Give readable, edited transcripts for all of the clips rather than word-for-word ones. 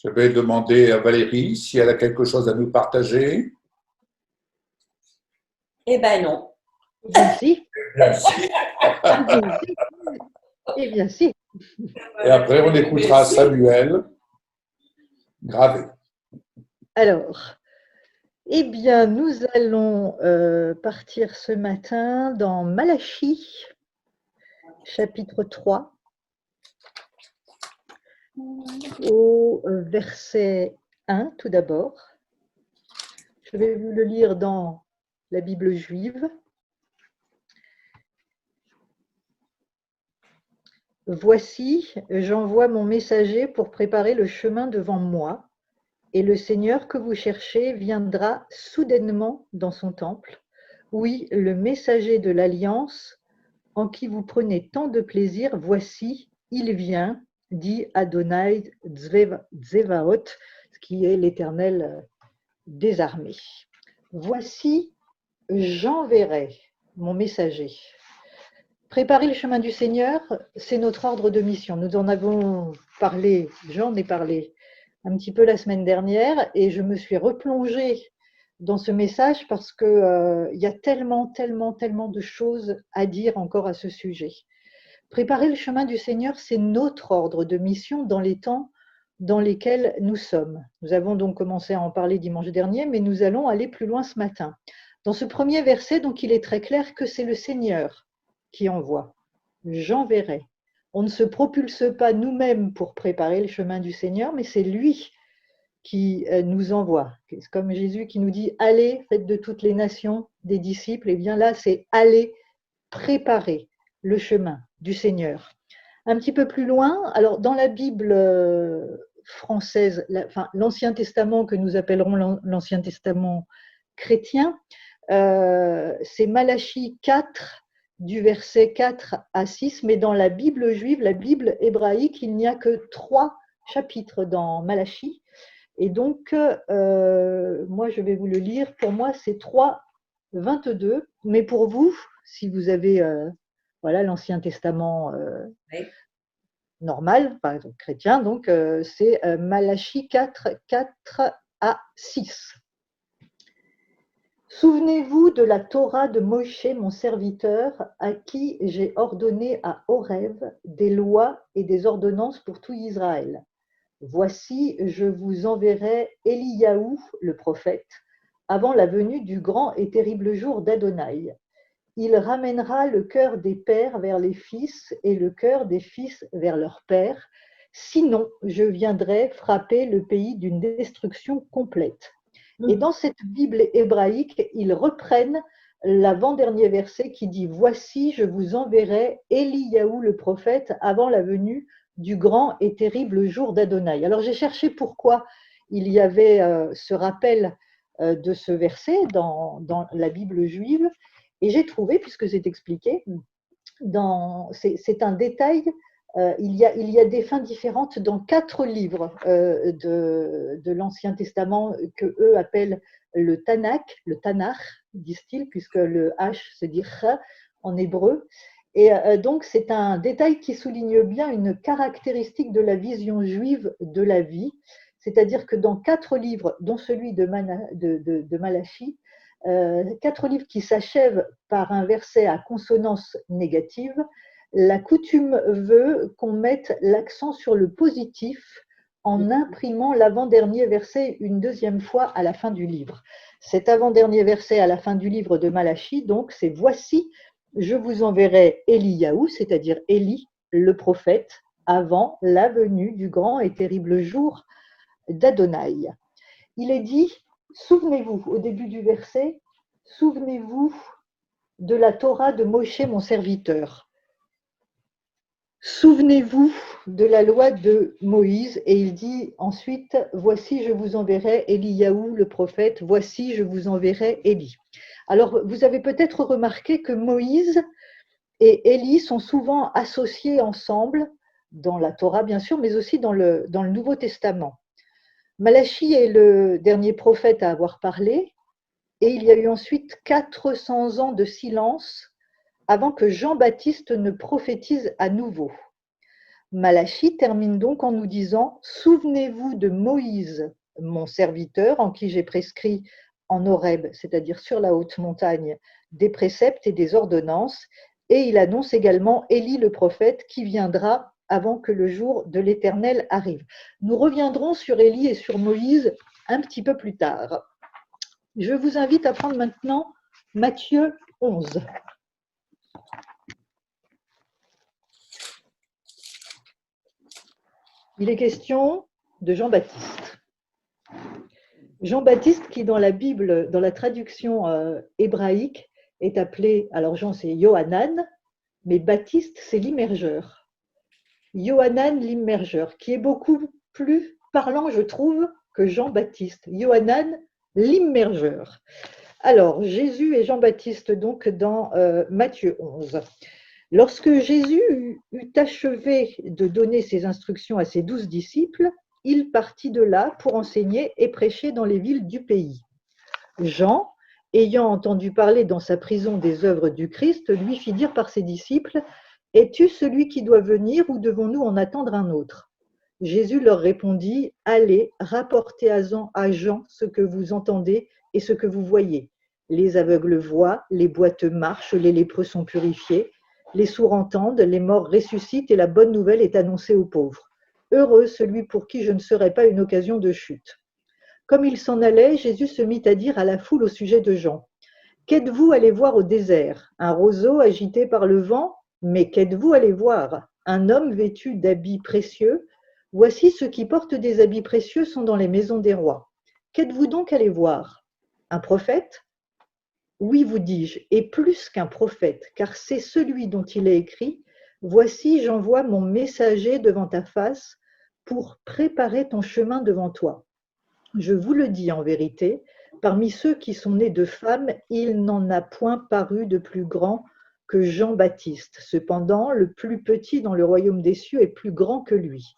Je vais demander à Valérie si elle a quelque chose à nous partager. Eh ben non. Eh bien si, Bien, si. eh bien si, eh bien si. Et après, on écoutera Samuel gravé. Alors, eh bien, nous allons partir ce matin dans Malachie, chapitre 3, au verset 1 tout d'abord. Je vais vous le lire dans la Bible juive. Voici, j'envoie mon messager pour préparer le chemin devant moi, et le Seigneur que vous cherchez viendra soudainement dans son temple. Oui, le messager de l'Alliance, en qui vous prenez tant de plaisir, voici, il vient, dit Adonai Tsevaot, ce qui est l'Éternel des armées. Voici, j'enverrai mon messager. Préparer le chemin du Seigneur, c'est notre ordre de mission. Nous en avons parlé, j'en ai parlé un petit peu la semaine dernière, et je me suis replongée dans ce message parce que y a tellement de choses à dire encore à ce sujet. Préparer le chemin du Seigneur, c'est notre ordre de mission dans les temps dans lesquels nous sommes. Nous avons donc commencé à en parler dimanche dernier, mais nous allons aller plus loin ce matin. Dans ce premier verset, donc, il est très clair que c'est le Seigneur qui envoie. J'enverrai. On ne se propulse pas nous-mêmes pour préparer le chemin du Seigneur, mais c'est lui qui nous envoie. C'est comme Jésus qui nous dit « Allez, faites de toutes les nations des disciples ». Et bien là, c'est « Allez, préparer le chemin du Seigneur ». Un petit peu plus loin, alors dans la Bible française, l'Ancien Testament que nous appellerons l'Ancien Testament chrétien, c'est Malachie 4, du verset 4 à 6, mais dans la Bible juive, la Bible hébraïque, il n'y a que 3 chapitres dans Malachie. Et donc, moi, je vais vous le lire. Pour moi, c'est 3, 22. Mais pour vous, si vous avez l'Ancien Testament normal, par exemple chrétien, donc c'est Malachie 4, 4 à 6. Souvenez-vous de la Torah de Moïse, mon serviteur, à qui j'ai ordonné à Horeb des lois et des ordonnances pour tout Israël. Voici, je vous enverrai Eliyahu, le prophète, avant la venue du grand et terrible jour d'Adonai. Il ramènera le cœur des pères vers les fils et le cœur des fils vers leurs pères. Sinon, je viendrai frapper le pays d'une destruction complète. Et dans cette Bible hébraïque, ils reprennent l'avant-dernier verset qui dit « Voici, je vous enverrai Eliyahu le prophète avant la venue du grand et terrible jour d'Adonai ». Alors j'ai cherché pourquoi il y avait ce rappel de ce verset dans la Bible juive, et j'ai trouvé, puisque c'est expliqué, c'est un détail. Il y a des fins différentes dans 4 livres de l'Ancien Testament que eux appellent le Tanakh, disent-ils, puisque le H se dit Ch en hébreu. Et donc c'est un détail qui souligne bien une caractéristique de la vision juive de la vie, c'est-à-dire que dans 4 livres, dont celui de Malachie, 4 livres qui s'achèvent par un verset à consonance négative, la coutume veut qu'on mette l'accent sur le positif en imprimant l'avant-dernier verset une deuxième fois à la fin du livre. Cet avant-dernier verset à la fin du livre de Malachie, donc, c'est « Voici, je vous enverrai Eliyahu », c'est-à-dire Élie, le prophète, avant la venue du grand et terrible jour d'Adonai. Il est dit, souvenez-vous, au début du verset, souvenez-vous de la Torah de Moïse, mon serviteur. Souvenez-vous de la loi de Moïse, et il dit ensuite, voici je vous enverrai Eliyahu le prophète, voici je vous enverrai Élie. Alors vous avez peut-être remarqué que Moïse et Élie sont souvent associés ensemble, dans la Torah bien sûr, mais aussi dans le Nouveau Testament. Malachie est le dernier prophète à avoir parlé, et il y a eu ensuite 400 ans de silence avant que Jean-Baptiste ne prophétise à nouveau. Malachie termine donc en nous disant « Souvenez-vous de Moïse, mon serviteur, en qui j'ai prescrit en Horeb, c'est-à-dire sur la haute montagne, des préceptes et des ordonnances. » Et il annonce également Élie le prophète qui viendra avant que le jour de l'Éternel arrive. Nous reviendrons sur Élie et sur Moïse un petit peu plus tard. Je vous invite à prendre maintenant Matthieu 11. Il est question de Jean-Baptiste. Jean-Baptiste qui dans la Bible, dans la traduction hébraïque, est appelé, alors Jean c'est Yohanan, mais Baptiste c'est l'immergeur. Yohanan l'immergeur, qui est beaucoup plus parlant, je trouve, que Jean-Baptiste. Yohanan l'immergeur. Alors, Jésus et Jean-Baptiste, donc, dans Matthieu 11. Lorsque Jésus eut achevé de donner ses instructions à ses 12 disciples, il partit de là pour enseigner et prêcher dans les villes du pays. Jean, ayant entendu parler dans sa prison des œuvres du Christ, lui fit dire par ses disciples « Es-tu celui qui doit venir ou devons-nous en attendre un autre ?» Jésus leur répondit « Allez, rapportez à Jean ce que vous entendez et ce que vous voyez. Les aveugles voient, les boiteux marchent, les lépreux sont purifiés, les sourds entendent, les morts ressuscitent et la bonne nouvelle est annoncée aux pauvres. Heureux celui pour qui je ne serai pas une occasion de chute. » Comme il s'en allait, Jésus se mit à dire à la foule au sujet de Jean. « Qu'êtes-vous allé voir au désert? Un roseau agité par le vent? Mais qu'êtes-vous allé voir? Un homme vêtu d'habits précieux? Voici ceux qui portent des habits précieux sont dans les maisons des rois. Qu'êtes-vous donc allé voir? Un prophète? Oui, vous dis-je, et plus qu'un prophète, car c'est celui dont il est écrit « Voici, j'envoie mon messager devant ta face pour préparer ton chemin devant toi. » Je vous le dis en vérité, parmi ceux qui sont nés de femmes, il n'en a point paru de plus grand que Jean-Baptiste. Cependant, le plus petit dans le royaume des cieux est plus grand que lui.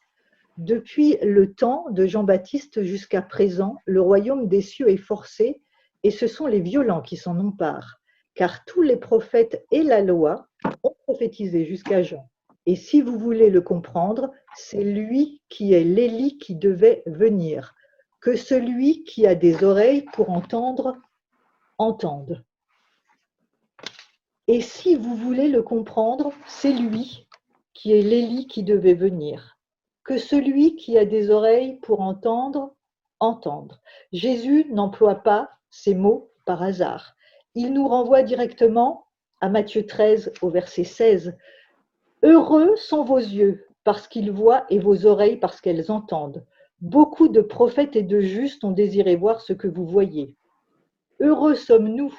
Depuis le temps de Jean-Baptiste jusqu'à présent, le royaume des cieux est forcé, et ce sont les violents qui s'en emparent, car tous les prophètes et la loi ont prophétisé jusqu'à Jean. Et si vous voulez le comprendre, c'est lui qui est l'Élie qui devait venir. Que celui qui a des oreilles pour entendre, entende. Et si vous voulez le comprendre, c'est lui qui est l'Élie qui devait venir. Que celui qui a des oreilles pour entendre, entende. Jésus n'emploie pas ces mots par hasard. Il nous renvoie directement à Matthieu 13 au verset 16. Heureux sont vos yeux parce qu'ils voient et vos oreilles parce qu'elles entendent. Beaucoup de prophètes et de justes ont désiré voir ce que vous voyez. Heureux sommes-nous,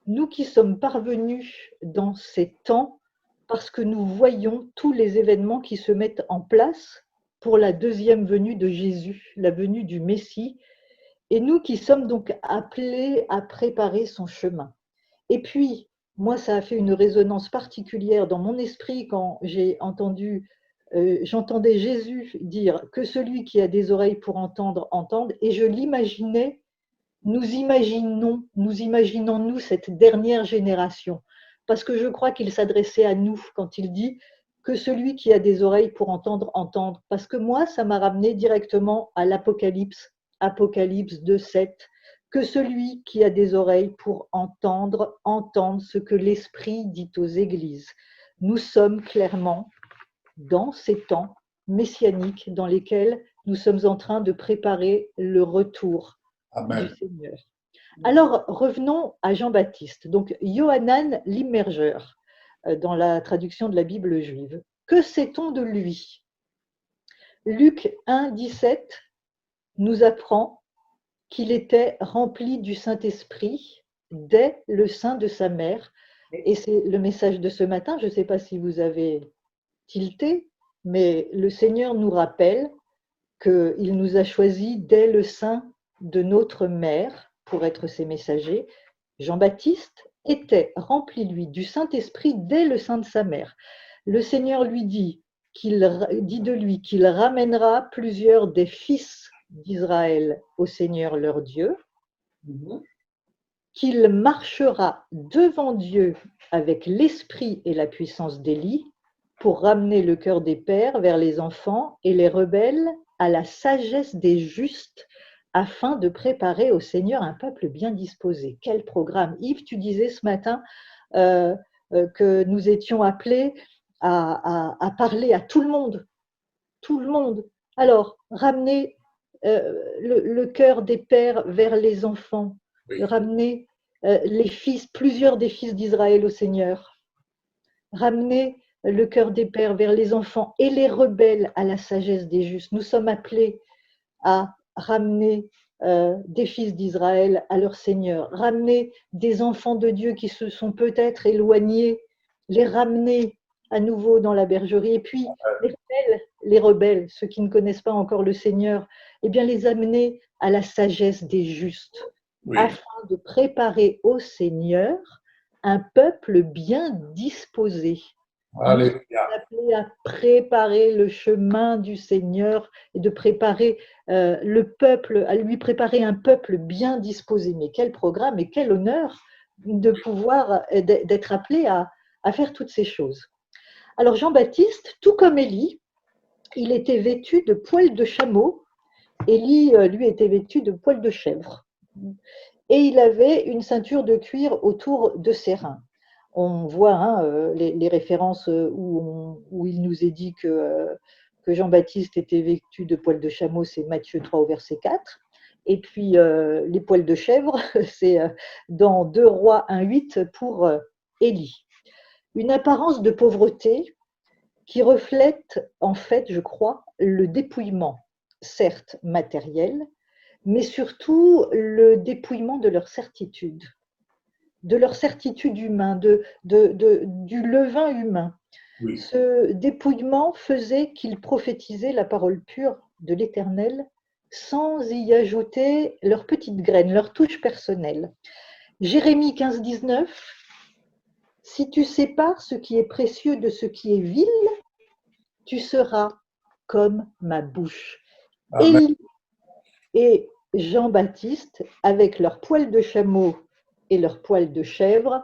nous qui sommes parvenus dans ces temps, parce que nous voyons tous les événements qui se mettent en place pour la deuxième venue de Jésus, la venue du Messie, et nous qui sommes donc appelés à préparer son chemin. Et puis, moi, ça a fait une résonance particulière dans mon esprit quand j'entendais Jésus dire que celui qui a des oreilles pour entendre, entende, et je l'imaginais, nous imaginons-nous cette dernière génération, parce que je crois qu'il s'adressait à nous quand il dit que celui qui a des oreilles pour entendre, entendre, parce que moi, ça m'a ramené directement à l'Apocalypse, Apocalypse 2:7, que celui qui a des oreilles pour entendre, entende ce que l'Esprit dit aux églises. Nous sommes clairement dans ces temps messianiques dans lesquels nous sommes en train de préparer le retour Amen. du Seigneur. Alors, revenons à Jean-Baptiste. Donc, Yohanan l'immergeur, dans la traduction de la Bible juive. Que sait-on de lui? Luc 1:17 nous apprend qu'il était rempli du Saint-Esprit dès le sein de sa mère. Et c'est le message de ce matin. Je ne sais pas si vous avez tilté, mais le Seigneur nous rappelle qu'il nous a choisis dès le sein de notre mère pour être ses messagers. Jean-Baptiste était rempli, lui, du Saint-Esprit dès le sein de sa mère. Le Seigneur lui dit de lui qu'il ramènera plusieurs des fils d'Israël au Seigneur leur Dieu, qu'il marchera devant Dieu avec l'esprit et la puissance d'Élie, pour ramener le cœur des pères vers les enfants et les rebelles à la sagesse des justes, afin de préparer au Seigneur un peuple bien disposé. Quel programme! Yves, tu disais ce matin que nous étions appelés à parler à tout le monde. Tout le monde. Alors, ramener le cœur des pères vers les enfants, Oui. ramener les fils, plusieurs des fils d'Israël au Seigneur, ramener le cœur des pères vers les enfants et les rebelles à la sagesse des justes. Nous sommes appelés à ramener des fils d'Israël à leur Seigneur, ramener des enfants de Dieu qui se sont peut-être éloignés, les ramener à nouveau dans la bergerie. Et puis, les rebelles, ceux qui ne connaissent pas encore le Seigneur, eh bien, les amener à la sagesse des justes, Oui. afin de préparer au Seigneur un peuple bien disposé. Alléluia. Appelé à préparer le chemin du Seigneur et de préparer le peuple, à lui préparer un peuple bien disposé. Mais quel programme et quel honneur de pouvoir d'être appelé à faire toutes ces choses. Alors Jean-Baptiste, tout comme Élie, il était vêtu de poils de chameau. Élie, lui, était vêtu de poils de chèvre. Et il avait une ceinture de cuir autour de ses reins. On voit les références où il nous est dit que Jean-Baptiste était vêtu de poils de chameau, c'est Matthieu 3 au verset 4. Et puis les poils de chèvre, c'est dans 2 Rois 1,8 pour Élie. Une apparence de pauvreté qui reflète en fait, je crois, le dépouillement, certes matériel, mais surtout le dépouillement de leur certitude humaine, du levain humain. Oui. Ce dépouillement faisait qu'ils prophétisaient la parole pure de l'Éternel sans y ajouter leur petite graine, leur touche personnelle. Jérémie 15, 19, « Si tu sépares ce qui est précieux de ce qui est vil, tu seras comme ma bouche. » Élie et Jean-Baptiste, avec leurs poils de chameau et leurs poils de chèvre,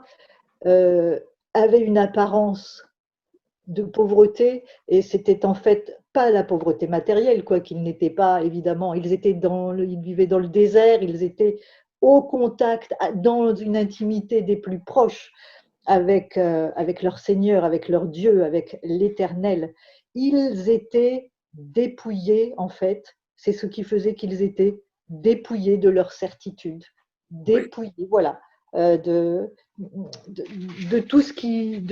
avaient une apparence de pauvreté, et c'était en fait pas la pauvreté matérielle, quoi qu'ils n'étaient pas, évidemment, ils vivaient dans le désert, ils étaient au contact, dans une intimité des plus proches avec leur Seigneur, avec leur Dieu, avec l'Éternel. Ils étaient dépouillés, en fait, c'est ce qui faisait qu'ils étaient dépouillés de leur certitude, dépouillés, voilà, de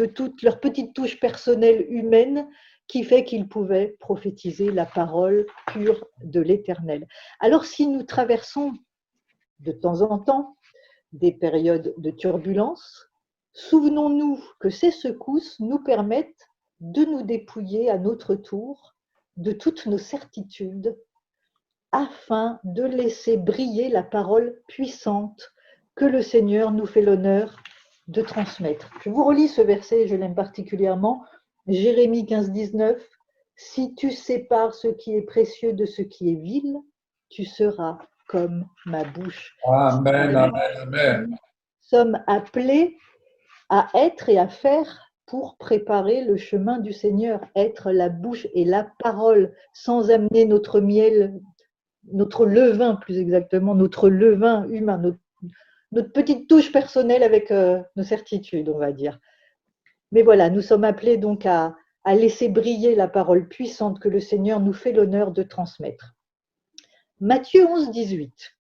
toute leur petite touche personnelle humaine qui fait qu'ils pouvaient prophétiser la parole pure de l'Éternel. Alors si nous traversons de temps en temps des périodes de turbulence, souvenons-nous que ces secousses nous permettent de nous dépouiller à notre tour de toutes nos certitudes afin de laisser briller la parole puissante que le Seigneur nous fait l'honneur de transmettre. Je vous relis ce verset, je l'aime particulièrement, Jérémie 15, 19, « Si tu sépares ce qui est précieux de ce qui est vil, tu seras comme ma bouche. » Amen, amen, amen. Nous sommes appelés à être et à faire pour préparer le chemin du Seigneur, être la bouche et la parole, sans amener notre miel, notre levain plus exactement, notre levain humain, notre petite touche personnelle avec nos certitudes, on va dire. Mais voilà, nous sommes appelés donc à laisser briller la parole puissante que le Seigneur nous fait l'honneur de transmettre. Matthieu 11, 18.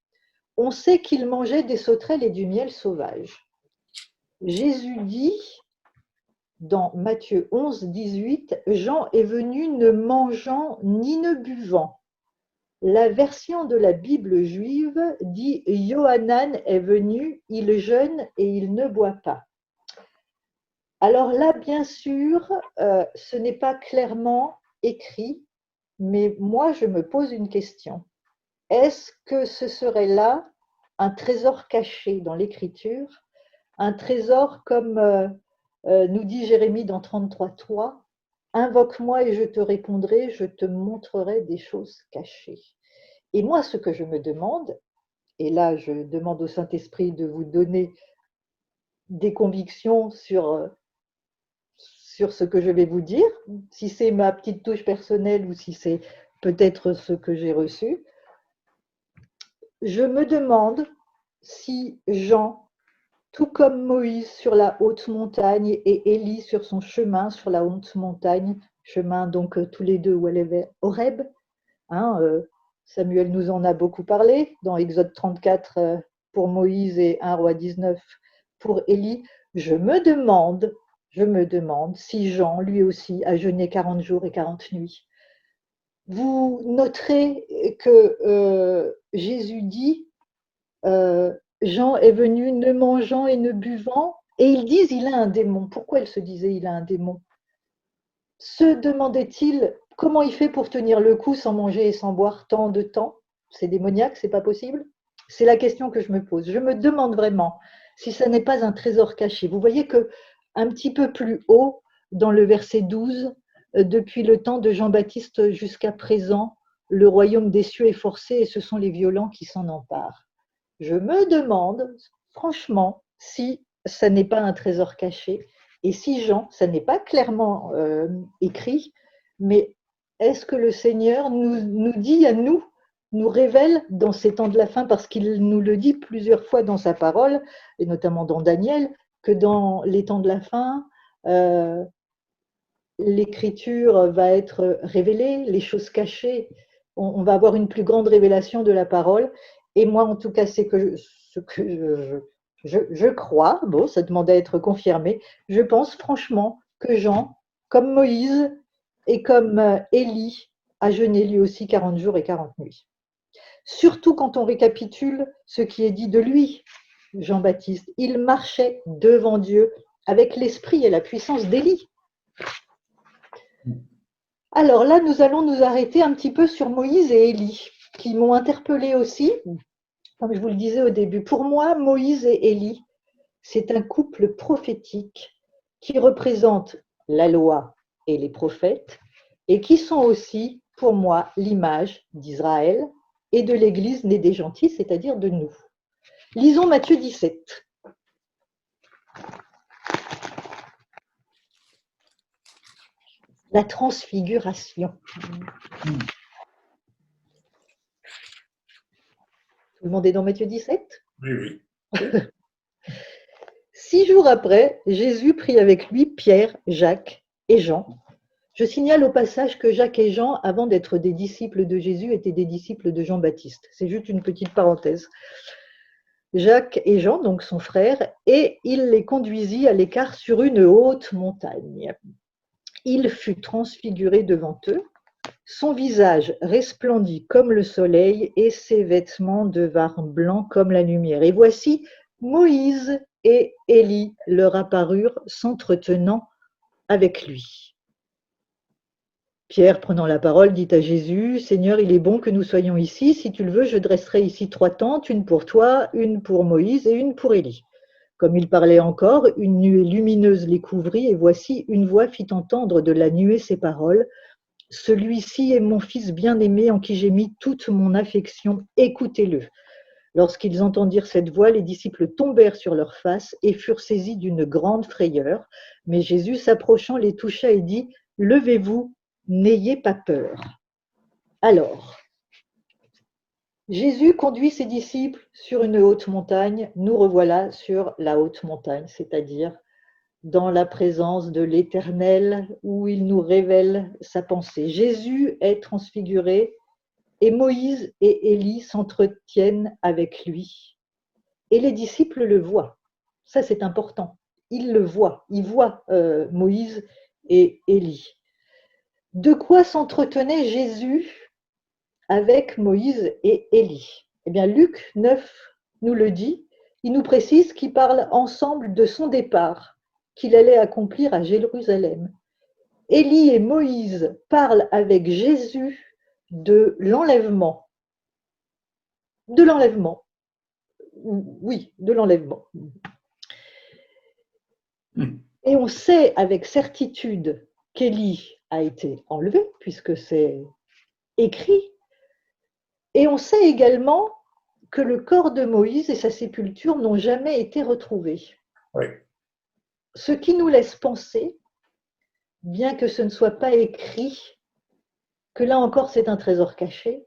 On sait qu'il mangeait des sauterelles et du miel sauvage. Jésus dit, dans Matthieu 11, 18, « Jean est venu ne mangeant ni ne buvant. » La version de la Bible juive dit « Yohanan est venu, il jeûne et il ne boit pas. » Alors là, bien sûr, ce n'est pas clairement écrit, mais moi, je me pose une question. Est-ce que ce serait là un trésor caché dans l'Écriture, un trésor comme nous dit Jérémie dans 33.3, « Invoque-moi et je te répondrai, je te montrerai des choses cachées. » Et moi, ce que je me demande, et là, je demande au Saint-Esprit de vous donner des convictions sur sur ce que je vais vous dire, si c'est ma petite touche personnelle ou si c'est peut-être ce que j'ai reçu. Je me demande si Jean, tout comme Moïse sur la haute montagne et Élie sur son chemin sur la haute montagne, chemin donc tous les deux où elle est Horeb, hein, Samuel nous en a beaucoup parlé dans Exode 34 pour Moïse et 1 Roi 19 pour Élie. Je me demande si Jean, lui aussi, a jeûné 40 jours et 40 nuits. Vous noterez que Jésus dit Jean est venu ne mangeant et ne buvant, et ils disent il a un démon. Pourquoi ils se disaient il a un démon? Se demandait-il comment il fait pour tenir le coup sans manger et sans boire tant de temps? C'est démoniaque, c'est pas possible? C'est la question que je me pose. Je me demande vraiment si ça n'est pas un trésor caché. Vous voyez que un petit peu plus haut, dans le verset 12, depuis le temps de Jean-Baptiste jusqu'à présent, le royaume des cieux est forcé et ce sont les violents qui s'en emparent. Je me demande, franchement, si ça n'est pas un trésor caché et si Jean, ça n'est pas clairement écrit, mais est-ce que le Seigneur nous dit à nous, nous révèle dans ces temps de la fin, parce qu'il nous le dit plusieurs fois dans sa parole, et notamment dans Daniel, que dans les temps de la fin, l'écriture va être révélée, les choses cachées, on va avoir une plus grande révélation de la parole. Et moi, en tout cas, c'est ce que je crois, bon, ça demande à être confirmé, je pense franchement que Jean, comme Moïse et comme Élie, a jeûné lui aussi 40 jours et 40 nuits. Surtout quand on récapitule ce qui est dit de lui, Jean-Baptiste. Il marchait devant Dieu avec l'esprit et la puissance d'Élie. Alors là, nous allons nous arrêter un petit peu sur Moïse et Élie, qui m'ont interpellée aussi, comme je vous le disais au début. Pour moi, Moïse et Élie, c'est un couple prophétique qui représente la loi et les prophètes, et qui sont aussi, pour moi, l'image d'Israël et de l'Église née des gentils, c'est-à-dire de nous. Lisons Matthieu 17. La transfiguration. Tout le monde est dans Matthieu 17? Oui, oui. 6 jours après, Jésus prit avec lui Pierre, Jacques et Jean. Je signale au passage que Jacques et Jean, avant d'être des disciples de Jésus, étaient des disciples de Jean-Baptiste. C'est juste une petite parenthèse. Jacques et Jean, donc son frère, et il les conduisit à l'écart sur une haute montagne. Il fut transfiguré devant eux, son visage resplendit comme le soleil et ses vêtements devinrent blancs comme la lumière. Et voici Moïse et Élie leur apparurent s'entretenant avec lui. Pierre, prenant la parole, dit à Jésus, « Seigneur, il est bon que nous soyons ici. Si tu le veux, je dresserai ici 3 tentes, une pour toi, une pour Moïse et une pour Élie. » Comme il parlait encore, une nuée lumineuse les couvrit, et voici une voix fit entendre de la nuée ces paroles. « Celui-ci est mon fils bien-aimé en qui j'ai mis toute mon affection, écoutez-le. » Lorsqu'ils entendirent cette voix, les disciples tombèrent sur leurs faces et furent saisis d'une grande frayeur. Mais Jésus, s'approchant, les toucha et dit, « Levez-vous, n'ayez pas peur. » Alors, Jésus conduit ses disciples sur une haute montagne. Nous revoilà sur la haute montagne, c'est-à-dire dans la présence de l'Éternel où il nous révèle sa pensée. Jésus est transfiguré et Moïse et Élie s'entretiennent avec lui. Et les disciples le voient. Ça, c'est important. Ils le voient. Ils voient Moïse et Élie. De quoi s'entretenait Jésus avec Moïse et Élie? Eh bien, Luc 9 nous le dit. Il nous précise qu'ils parlent ensemble de son départ, qu'il allait accomplir à Jérusalem. Élie et Moïse parlent avec Jésus de l'enlèvement. De l'enlèvement. Oui, de l'enlèvement. Et on sait avec certitude qu'Élie a été enlevé, puisque c'est écrit. Et on sait également que le corps de Moïse et sa sépulture n'ont jamais été retrouvés. Oui. Ce qui nous laisse penser bien que ce ne soit pas écrit, que là encore c'est un trésor caché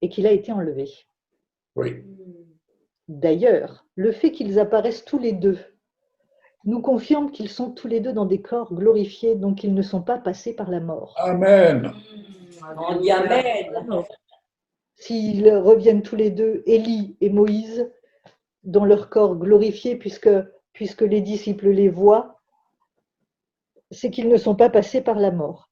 et qu'il a été enlevé. Oui. D'ailleurs, le fait qu'ils apparaissent tous les deux nous confirme qu'ils sont tous les deux dans des corps glorifiés, donc ils ne sont pas passés par la mort. Amen. On dit Amen. S'ils reviennent tous les deux, Élie et Moïse, dans leur corps glorifié, puisque les disciples les voient, c'est qu'ils ne sont pas passés par la mort.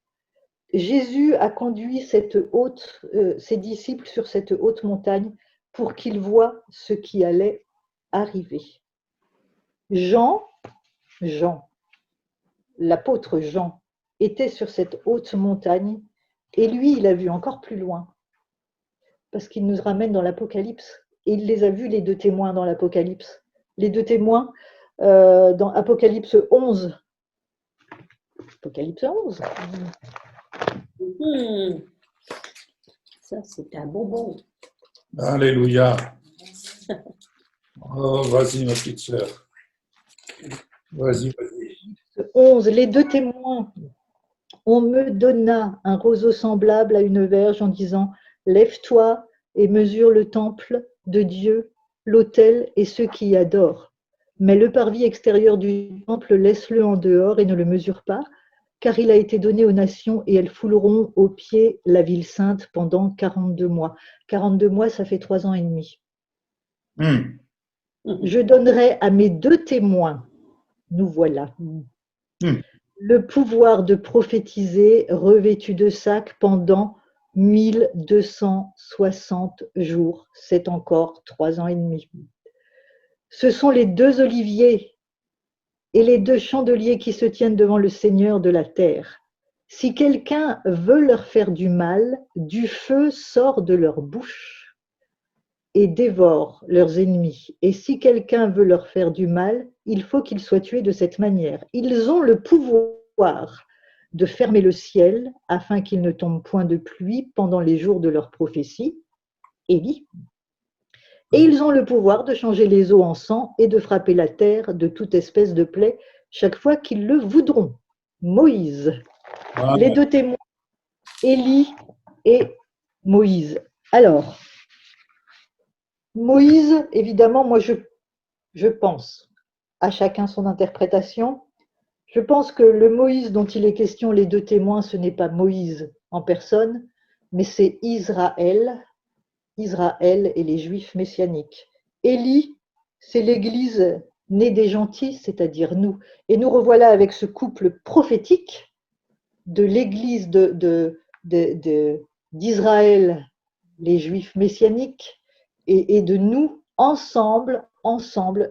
Jésus a conduit ses disciples sur cette haute montagne pour qu'ils voient ce qui allait arriver. Jean, l'apôtre Jean, était sur cette haute montagne et lui, il a vu encore plus loin parce qu'il nous ramène dans l'Apocalypse et il les a vus, les deux témoins dans l'Apocalypse. Les deux témoins dans Apocalypse 11. Apocalypse 11. Ça, c'est un bonbon. Alléluia. Oh, vas-y, ma petite sœur. Vas-y. 11. Les deux témoins. On me donna un roseau semblable à une verge en disant « Lève-toi et mesure le temple de Dieu, l'autel et ceux qui y adorent. Mais le parvis extérieur du temple, laisse-le en dehors et ne le mesure pas, car il a été donné aux nations et elles fouleront aux pieds la ville sainte pendant 42 mois. 42 mois, ça fait 3 ans et demi. Je donnerai à mes deux témoins, nous voilà, le pouvoir de prophétiser revêtu de sac pendant 1260 jours. C'est encore 3 ans et demi. Ce sont les deux oliviers et les deux chandeliers qui se tiennent devant le Seigneur de la terre. Si quelqu'un veut leur faire du mal, du feu sort de leur bouche et dévore leurs ennemis. Et si quelqu'un veut leur faire du mal, il faut qu'ils soient tués de cette manière. Ils ont le pouvoir de fermer le ciel afin qu'il ne tombe point de pluie pendant les jours de leur prophétie. Élie. Et ils ont le pouvoir de changer les eaux en sang et de frapper la terre de toute espèce de plaie chaque fois qu'ils le voudront. Moïse. Amen. Les deux témoins, Élie et Moïse. Alors, Moïse, évidemment, moi je pense, à chacun son interprétation, je pense que le Moïse dont il est question, les deux témoins, ce n'est pas Moïse en personne, mais c'est Israël et les Juifs messianiques. Élie, c'est l'Église née des gentils, c'est-à-dire nous. Et nous revoilà avec ce couple prophétique de l'Église d'Israël, les Juifs messianiques, et de nous, ensemble,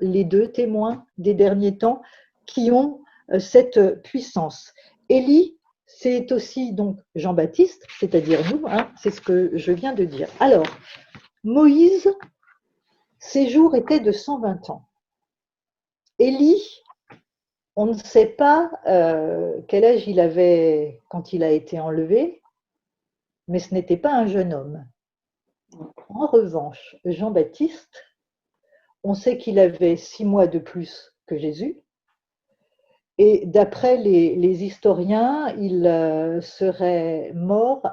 les deux témoins des derniers temps qui ont cette puissance. Élie, c'est aussi donc Jean-Baptiste, c'est-à-dire nous, c'est ce que je viens de dire. Alors, Moïse, ses jours étaient de 120 ans. Élie, on ne sait pas quel âge il avait quand il a été enlevé, mais ce n'était pas un jeune homme. En revanche, Jean-Baptiste, on sait qu'il avait 6 mois de plus que Jésus, et d'après les historiens, il serait mort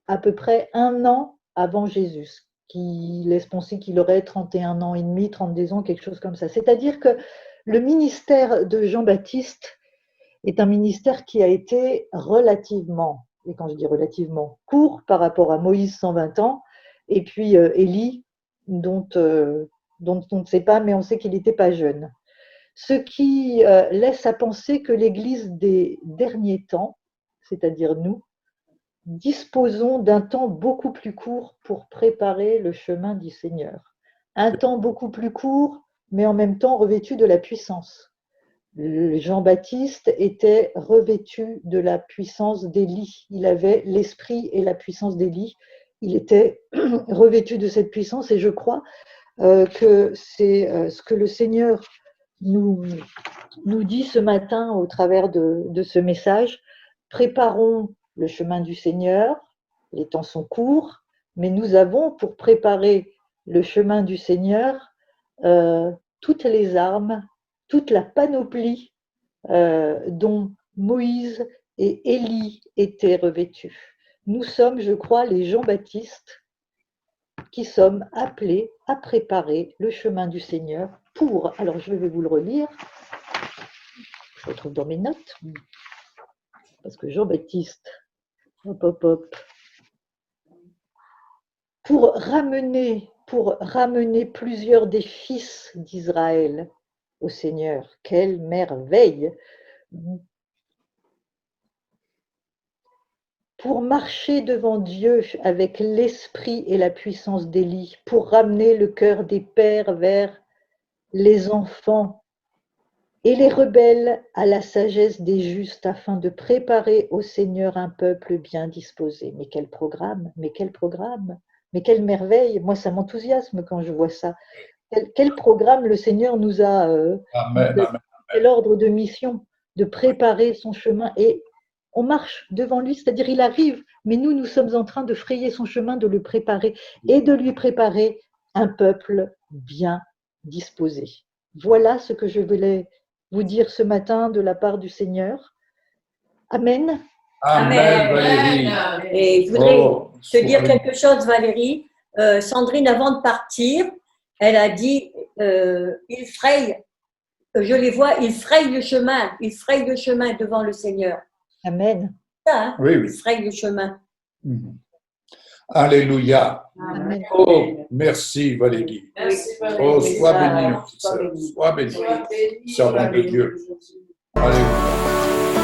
à peu près 1 an avant Jésus, ce qui laisse penser qu'il aurait 31 ans et demi, 32 ans, quelque chose comme ça. C'est-à-dire que le ministère de Jean-Baptiste est un ministère qui a été relativement, et quand je dis relativement, court par rapport à Moïse, 120 ans, et puis Élie, dont on ne sait pas, mais on sait qu'il n'était pas jeune. Ce qui laisse à penser que l'Église des derniers temps, c'est-à-dire nous, disposons d'un temps beaucoup plus court pour préparer le chemin du Seigneur. Un temps beaucoup plus court, mais en même temps revêtu de la puissance. Jean-Baptiste était revêtu de la puissance d'Élie. Il avait l'esprit et la puissance d'Élie. Il était revêtu de cette puissance et je crois que c'est ce que le Seigneur nous dit ce matin au travers de ce message. Préparons le chemin du Seigneur, les temps sont courts, mais nous avons pour préparer le chemin du Seigneur toutes les armes, toute la panoplie dont Moïse et Élie étaient revêtus. Nous sommes, je crois, les Jean-Baptiste qui sommes appelés à préparer le chemin du Seigneur pour, alors je vais vous le relire, je le retrouve dans mes notes, parce que Jean-Baptiste, pour ramener plusieurs des fils d'Israël au Seigneur. Quelle merveille! Pour marcher devant Dieu avec l'esprit et la puissance d'Élie, pour ramener le cœur des pères vers les enfants et les rebelles à la sagesse des justes, afin de préparer au Seigneur un peuple bien disposé. Mais quel programme! Mais quel programme! Mais quelle merveille! Moi, ça m'enthousiasme quand je vois ça. Quel programme le Seigneur nous a fait l'ordre de mission, de préparer son chemin. Et on marche devant lui, c'est-à-dire il arrive, mais nous sommes en train de frayer son chemin, de le préparer et de lui préparer un peuple bien disposé. Voilà ce que je voulais vous dire ce matin de la part du Seigneur. Amen. Amen, Valérie. Et je voudrais te dire quelque chose, Valérie. Sandrine, avant de partir, elle a dit il fraye, je les vois, ils frayent le chemin devant le Seigneur. Amen. Ça, hein? Oui, oui. Ils frayent le chemin. Alléluia. Amen. Oh, merci Valérie. Merci, Oh, Valérie. sois bénie, petite sœur. Sois bénie. Servante de Dieu. Alléluia.